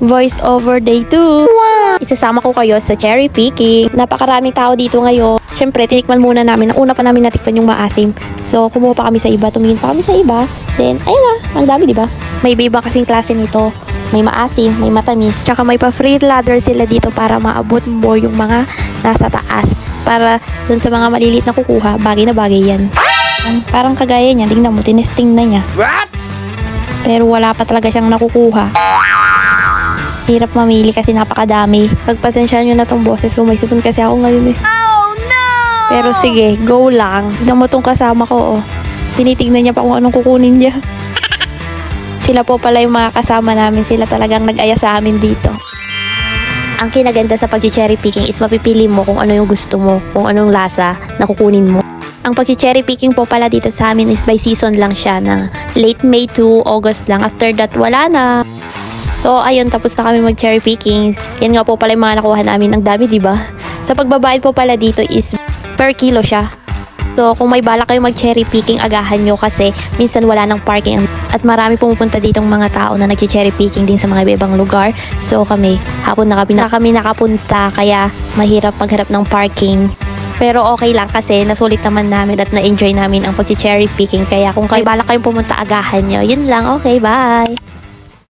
Voice over day 2. Wow! Isasama ko kayo sa cherry picking. Napakaraming tao dito ngayon. Siyempre, tinikman muna namin. Ang una pa namin natikman yung maasim. So, kumuha pa kami sa iba. Tumingin pa kami sa iba. Then, ayun na. Ang dami, di ba? May iba kasing klase nito. May maasim, may matamis. Tsaka may pa-free ladder sila dito para maabot mo yung mga nasa taas. Para dun sa mga malilit na kukuha, bagay na bagay yan. Parang kagaya niya. Tingnan mo, tinesting na niya. What? Pero wala pa talaga siyang nakukuha. Hirap mamili kasi napakadami. Pagpasensyahan nyo na tong boses ko. May sipon kasi ako ngayon eh. Oh no! Pero sige, go lang. Tignan mo tong kasama ko oh. Tinitignan niya pa kung anong kukunin niya. Sila po pala yung mga kasama namin. Sila talagang nag-aya sa amin dito. Ang kinaganda sa pag-cherry picking is mapipili mo kung ano yung gusto mo. Kung anong lasa na kukunin mo. Ang pag-cherry picking po pala dito sa amin is by season lang siya na late May to August lang. After that, wala na. So, ayun, tapos na kami mag-cherry picking. Yan nga po pala yung mga nakuha namin. Ang dami, diba? Sa pagbabayad po pala dito is per kilo siya. So, kung may balak kayo mag-cherry picking, agahan nyo kasi minsan wala ng parking. At marami pumupunta ditong mga tao na nag-cherry picking din sa mga ibang lugar. So, hapon na kami nakapunta kaya mahirap magharap ng parking. Pero okay lang kasi nasulit naman namin at na-enjoy namin ang pag-cherry picking. Kaya kung kayo balak kayong pumunta, agahan nyo. Yun lang. Okay, bye!